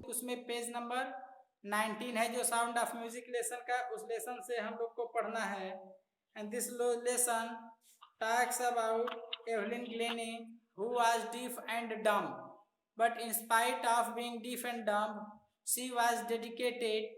Music, उसमें page number 19 है जो साउंड ऑफ म्यूजिक लेसन का, उस लेसन से हम लोग को पढ़ना है। And this lesson talks about Evelyn Glennie who was deaf and dumb, but in spite of being deaf and dumb she was dedicated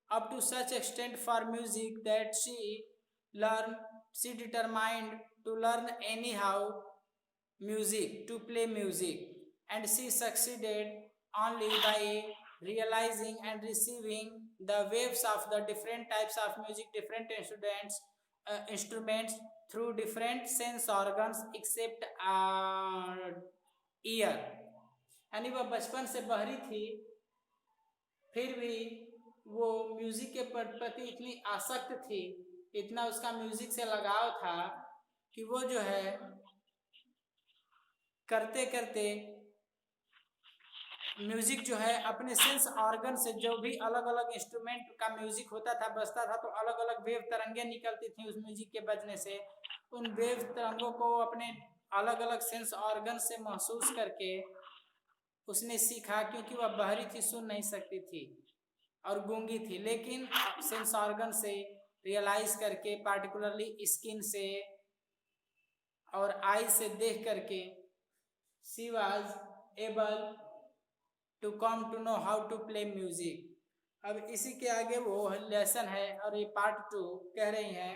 up to such extent for music that she determined to learn anyhow music, to play music, and she succeeded only by realizing and receiving the waves of the different types of music, different instruments through different sense organs except ear। यानी वह बचपन से बहरी थी, फिर भी वो music के प्रति इतनी आसक्त थी, इतना उसका म्यूजिक से लगाव था कि वो जो है करते करते म्यूजिक जो है अपने सेंस ऑर्गन से, जो भी अलग अलग इंस्ट्रूमेंट का म्यूजिक होता था, बजता था, तो अलग अलग वेव तरंगे निकलती थी उस म्यूजिक के बजने से। उन वेव तरंगों को अपने अलग अलग सेंस ऑर्गन से महसूस करके उसने सीखा, क्योंकि वह बहरी थी, सुन नहीं सकती थी और गूंगी थी, लेकिन सेंस ऑर्गन से रियलाइज करके, पार्टिकुलरली स्किन से और आई से देख करके she was able to come to know how to play music. अब इसी के आगे वो लेसन है और ये पार्ट 2 कह रही हैं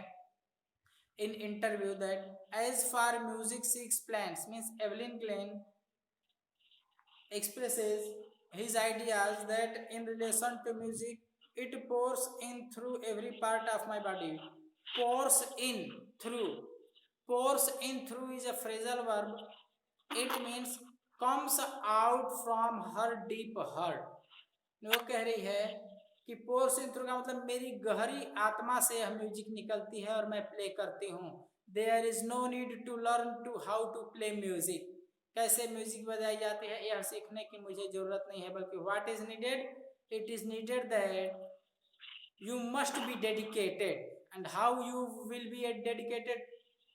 in interview that as far music seeks plans, means Evelyn Glenn expresses his ideas that in relation to music, it pours in through every part of my body. Pours in through. Pours in through is a phrasal verb. It means comes out from her deep heart. वो कह रही है कि pores in through का मतलब मेरी गहरी आत्मा से यह म्यूजिक निकलती है और मैं प्ले करती हूँ। There is no need to learn to how to play music, कैसे म्यूजिक बजाई जाती है यह सीखने की मुझे जरूरत नहीं है, बल्कि what is needed, it is needed that you must be dedicated. And how you will be dedicated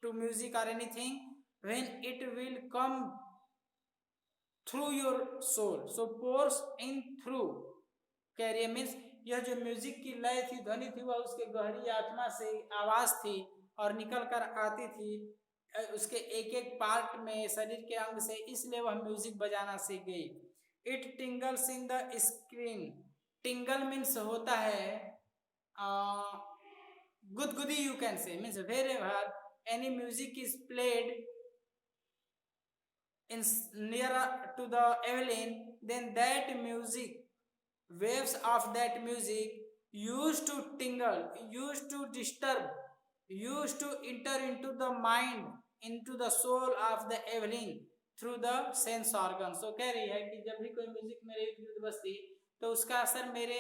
to music और anything, when it will come through your soul. So pours in through carrier means यह जो music की लय थी, ध्वनि थी, वह उसके गहरी आत्मा से आवाज थी और निकल कर आती थी उसके एक एक पार्ट में, शरीर के अंग से, इसलिए वह म्यूजिक बजाना सीख गई। It tingles in the screen. Tingle means होता है गुदगुदी, you can say, means wherever any music is played in nearer to the Evelyn, then that music, waves of that music used to tingle, used to disturb, used to enter into the mind, into the soul of the Evelyn through the sense organs। so कह रही है कि जब भी कोई music मेरे इर्द गिर्द बजती तो उसका असर मेरे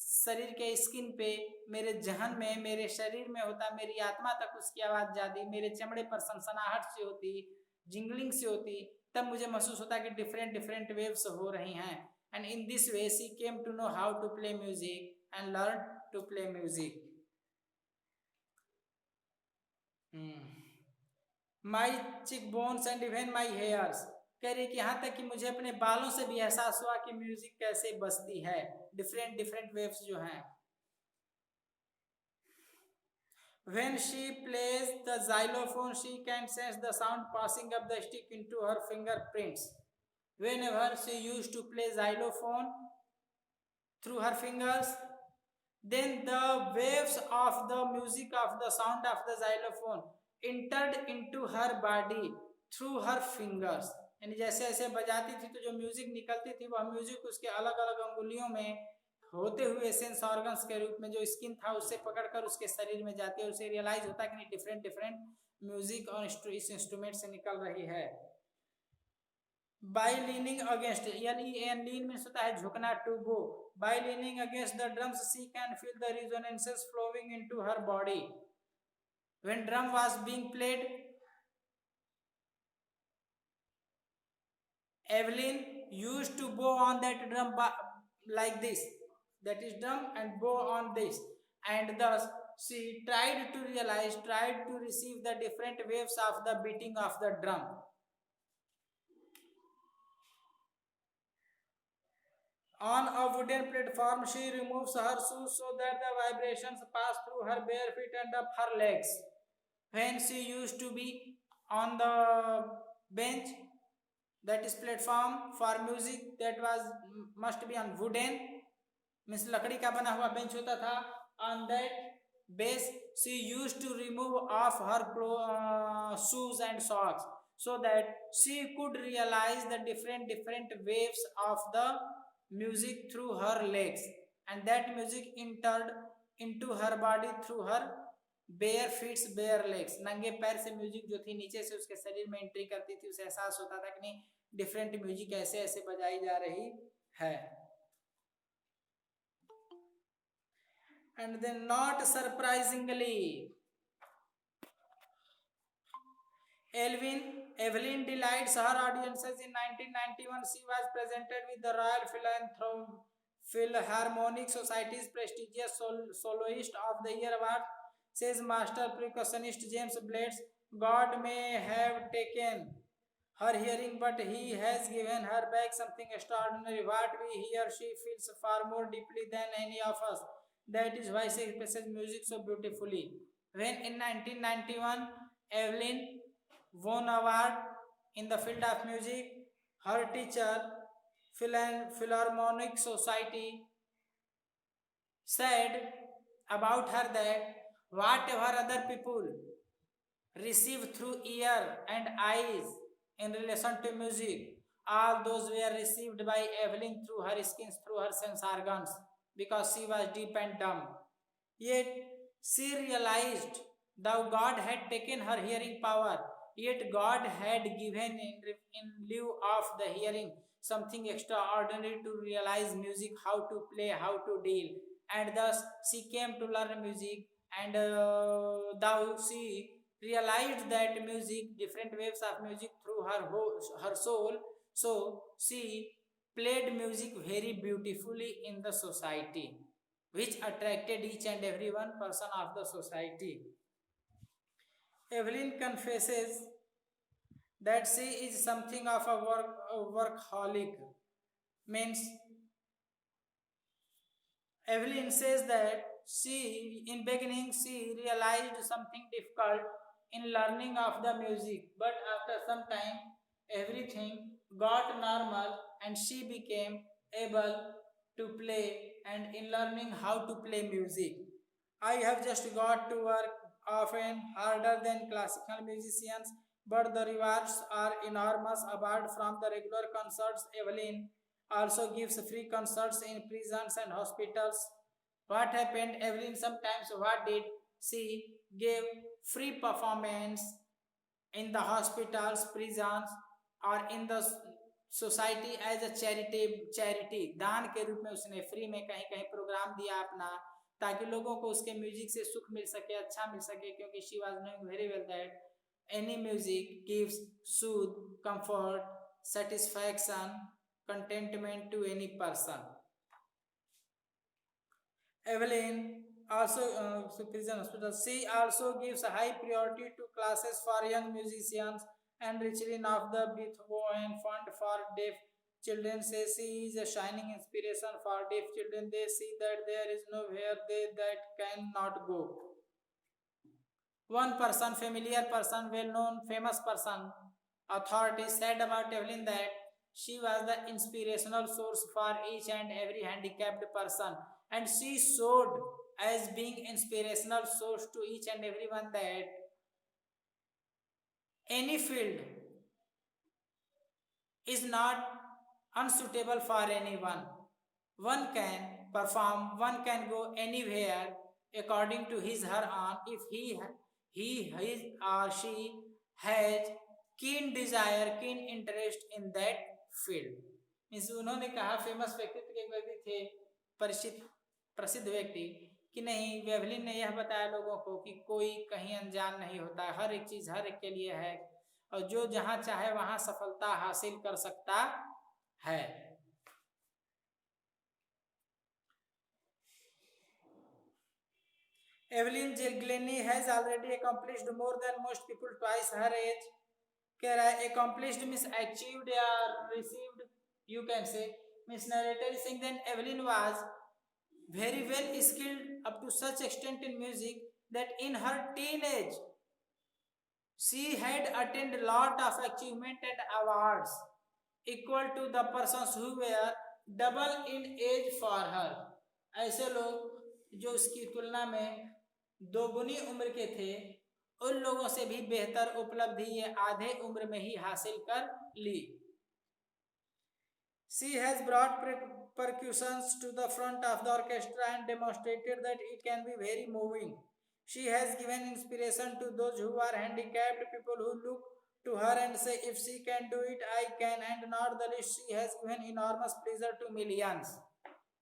शरीर के स्किन पे, मेरे जहन में, मेरे शरीर में होता, मेरी आत्मा तक उसकी आवाज जाती, मेरे चमड़े पर सनसनाहट से होती, जिंगलिंग से होती, तब मुझे महसूस होता कि डिफरेंट डिफरेंट वेव्स हो रही हैं। And in this way she came to know how to play music and learn to play music. My cheek bones and even my hairs, कह रही कि यहाँ तक कि मुझे अपने बालों से भी एहसास हुआ कि म्यूजिक कैसे बजती है, डिफरेंट डिफरेंट वेव्स जो हैं। When she plays the xylophone, she can sense the sound passing up the stick into her fingerprints. Whenever she used to play xylophone through her fingers, then the waves of the music of the sound of the xylophone entered into her body through her fingers। यानी जैसे जैसे बजाती थी तो जो music निकलती थी वह म्यूजिक उसके अलग अलग अंगुलियों में होते हुए सेंस ऑर्गन्स के रूप में जो स्किन था उससे पकड़कर उसके शरीर में जाती है, और उसे रियलाइज होता है कि नहीं डिफरेंट डिफरेंट म्यूजिक और इस इंस्ट्रूमेंट से निकल रही है। बाय लीनिंग अगेंस्ट, यानी लीन मीन्स होता है झुकना, to go. By leaning against the drums she can feel the resonances flowing into her body. When drum was being played, Evelyn used to bow on that drum like this, that is drum, and bow on this, and thus she tried to realize, tried to receive the different waves of the beating of the drum। On a wooden platform, she removes her shoes so that the vibrations pass through her bare feet and up her legs. When she used to be on the bench, that is platform for music, that was must be on wooden, means लकड़ी का बना हुआ bench होता था. On that base she used to remove off her shoes and socks so that she could realize the different waves of the music through her legs, and that music entered into her body through her bare feet bare legs. नंगे पैर से music जो थी नीचे से उसके शरीर में एंट्री करती थी. उसे एहसास होता था कि नहीं डिफरेंट म्यूजिक ऐसे ऐसे बजाई जा रही है. And then, not surprisingly, Evelyn delights her audiences. In 1991, she was presented with the Royal Philharmonic Society's prestigious Soloist of the Year award. Says master percussionist James Blades, God may have taken her hearing, but he has given her back something extraordinary. What we hear, she feels far more deeply than any of us. That is why she expresses music so beautifully. When in 1991, Evelyn won award in the field of music, her teacher, Philharmonic Society, said about her that whatever other people receive through ear and eyes in relation to music, all those were received by Evelyn through her skins, through her sense organs, because she was deep and dumb. Yet she realized that God had taken her hearing power, yet God had given in lieu of the hearing something extraordinary to realize music, how to play, how to deal. And thus she came to learn music, and thou she realized that music, different waves of music through her soul. So she played music very beautifully in the society, which attracted each and every one person of the society. Evelyn confesses that she is something of a workaholic. Means Evelyn says that in beginning she realized something difficult in learning of the music, but after some time everything got normal and she became able to play, and in learning how to play music. I have just got to work often harder than classical musicians, but the rewards are enormous. Apart from the regular concerts, Evelyn also gives free concerts in prisons and hospitals. What happened, Evelyn? Sometimes what did she give free performance in the hospitals, prisons, or in the society as a charity दान के रूप में उसने free में कहीं कहीं programme दिया अपना, ताकि लोगों को उसके म्यूजिक से सुख मिल सके, अच्छा मिल सके, क्योंकि she was knowing very well that any music gives Sood, comfort, satisfaction, contentment to any person. Evelyn also prison hospital. She also gives a high priority to classes for young musicians and richly of the Beethoven Fund for Deaf Children. Says she is a shining inspiration for deaf children. They see that there is nowhere that cannot go. One person, familiar person, well-known, famous person, authority said about Evelyn that she was the inspirational source for each and every handicapped person, and she showed as being inspirational source to each and everyone that any field is not unsuitable for anyone. One can perform, one can go anywhere according to his her own, if his or she has keen desire, keen interest in that field. Means उन्होंने कहा, famous व्यक्तित्व के एक व्यक्ति थे, प्रसिद्ध व्यक्ति, कि नहीं, एवलिन ने यह बताया लोगों को कि कोई कहीं अनजान नहीं होता, हर एक चीज हर एक के लिए है, और जो जहां चाहे वहां सफलता हासिल कर सकता है. Evelyn Glennie has already accomplished more than most people twice her age. Accomplished means achieved or received, you can say. Miss narrator is saying that Evelyn was very well skilled up to such extent in music that in her teenage she had attained a lot of achievement and awards equal to the persons who were double in age for her. ऐसे लोग जो उसकी तुलना में दोगुनी उम्र के थे उन लोगों से भी बेहतर उपलब्धि ये आधे उम्र में ही हासिल कर ली. She has brought percussions to the front of the orchestra and demonstrated that it can be very moving. She has given inspiration to those who are handicapped, people who look to her and say, if she can do it, I can. And not the least, she has given enormous pleasure to millions.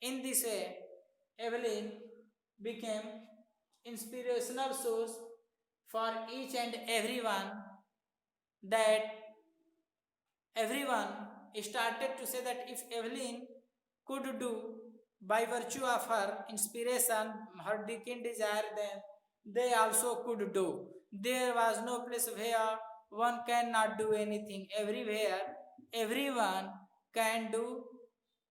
In this way, Evelyn became inspirational source for each and everyone, that everyone started to say that if Evelyn could do by virtue of her inspiration, her keen desire, then they also could do. There was no place where one cannot do anything. Everywhere, everyone can do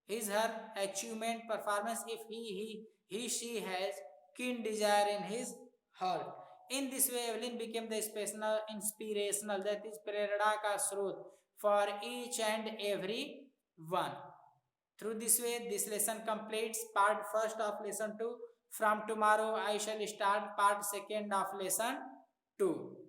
his her achievement performance if he she has keen desire in his heart. In this way, Evelyn became the special inspirational, that is prerana ka srot for each and every one. Through this way, this lesson completes part first of lesson 2. From tomorrow, I shall start part second of lesson 2.